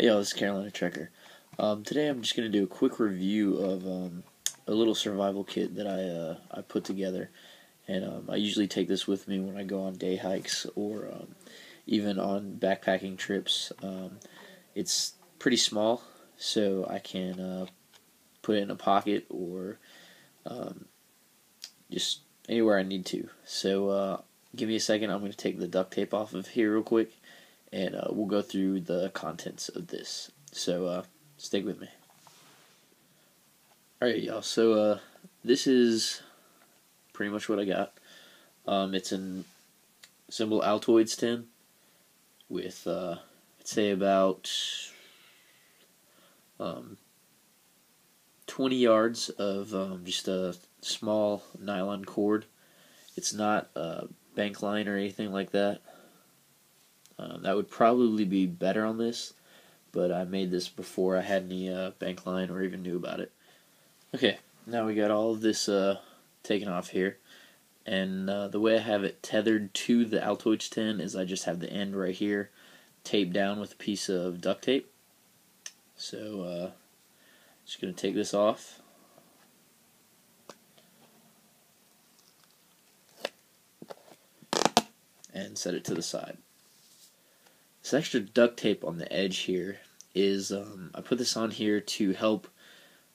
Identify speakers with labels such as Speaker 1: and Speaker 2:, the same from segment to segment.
Speaker 1: Hey y'all, this is Carolina Trekker. Today I'm just going to do a quick review of a little survival kit that I put together. And I usually take this with me when I go on day hikes or even on backpacking trips. It's pretty small, so I can put it in a pocket or just anywhere I need to. So give me a second, I'm going to take the duct tape off of here real quick, and we'll go through the contents of this. So stick with me. Alright y'all, so this is pretty much what I got. It's an simple Altoids tin with I'd say about 20 yards of just a small nylon cord. It's not bank line or anything like that. That would probably be better on this, but I made this before I had any bank line or even knew about it. Okay, now we got all of this taken off here, and the way I have it tethered to the Altoids tin is I just have the end right here taped down with a piece of duct tape. So just going to take this off. And set it to the side. This extra duct tape on the edge here is, I put this on here to help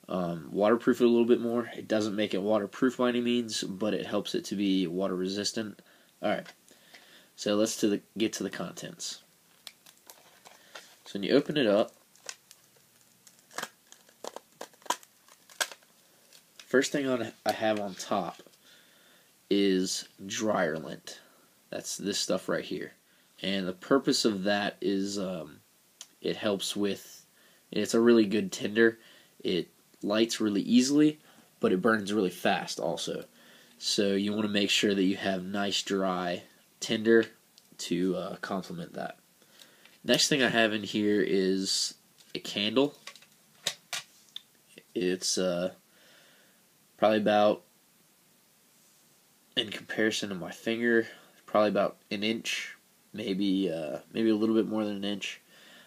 Speaker 1: waterproof it a little bit more. It doesn't make it waterproof by any means, but it helps it to be water resistant. Alright, so let's get to the contents. So when you open it up, first thing I have on top is dryer lint. That's this stuff right here. And the purpose of that is it helps with, it's a really good tinder. It lights really easily, but it burns really fast also. So you want to make sure that you have nice dry tinder to complement that. Next thing I have in here is a candle. It's probably about, in comparison to my finger, probably about an inch, maybe a little bit more than an inch.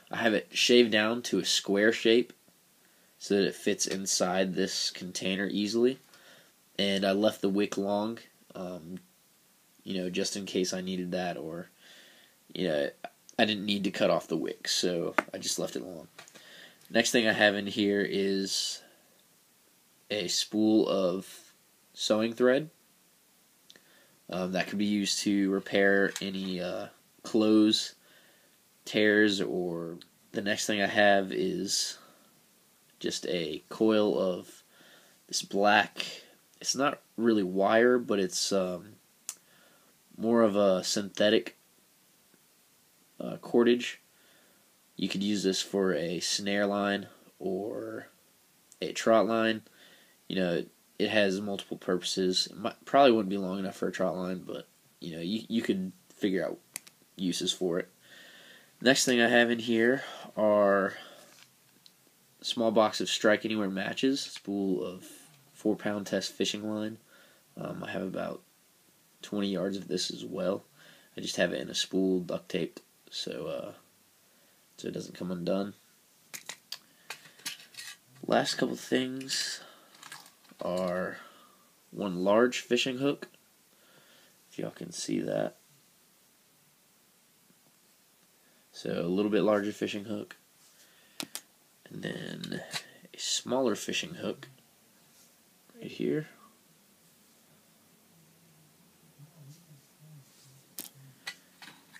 Speaker 1: I have it shaved down to a square shape so that it fits inside this container easily, and I left the wick long, just in case I needed that, or I didn't need to cut off the wick, so I just left it long. Next thing I have in here is a spool of sewing thread. That could be used to repair any clothes tears, or the next thing I have is just a coil of this black, it's not really wire, but it's more of a synthetic cordage. You could use this for a snare line or a trot line. It has multiple purposes. It probably wouldn't be long enough for a trot line, but you could figure out uses for it. Next thing I have in here are a small box of Strike Anywhere matches, a spool of 4-pound test fishing line. I have about 20 yards of this as well. I just have it in a spool duct taped so it doesn't come undone. Last couple things are one large fishing hook, if y'all can see that. So a little bit larger fishing hook, and then a smaller fishing hook right here.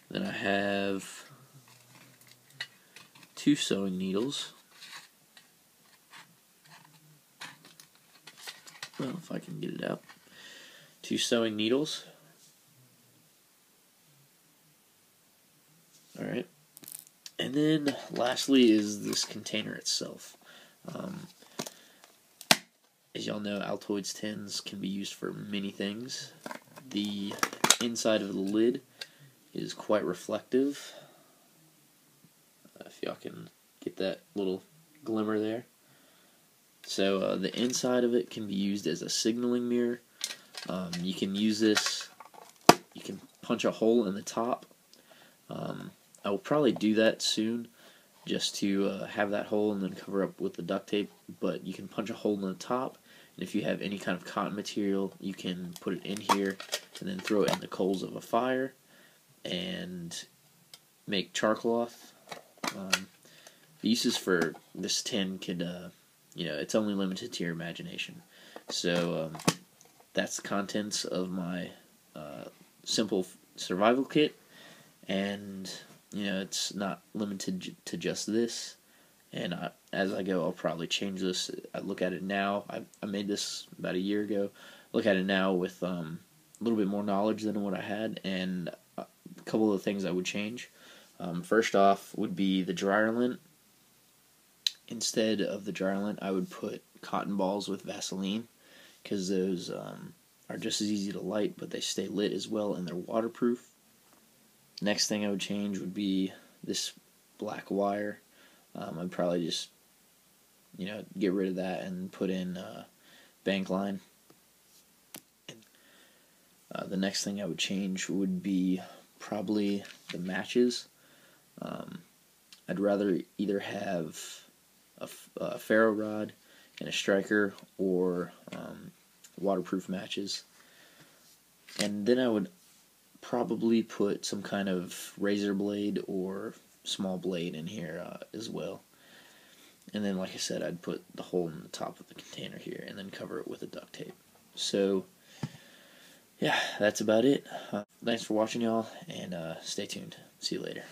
Speaker 1: Then I have 2 sewing needles. Well, if I can get it out. 2 sewing needles. Alright. And then lastly is this container itself. As y'all know, Altoids tins can be used for many things. The inside of the lid is quite reflective. If y'all can get that little glimmer there. So the inside of it can be used as a signaling mirror. You can use this, you can punch a hole in the top. I will probably do that soon. just to have that hole and then cover up with the duct tape, but you can punch a hole in the top, and if you have any kind of cotton material, you can put it in here and then throw it in the coals of a fire and make char cloth. The uses for this tin could, it's only limited to your imagination. So that's the contents of my simple survival kit, and it's not limited to just this. And as I go, I'll probably change this. I look at it now. I made this about a year ago. Look at it now with a little bit more knowledge than what I had, and a couple of things I would change. First off would be the dryer lint. Instead of the dryer lint, I would put cotton balls with Vaseline, because those are just as easy to light, but they stay lit as well, and they're waterproof. Next thing I would change would be this black wire. I'd probably just, get rid of that and put in bank line. The next thing I would change would be probably the matches. I'd rather either have a ferro rod and a striker, or waterproof matches. And then I would probably put some kind of razor blade or small blade in here as well. And then, like I said, I'd put the hole in the top of the container here and then cover it with a duct tape. So, yeah, that's about it. Thanks for watching, y'all, and stay tuned. See you later.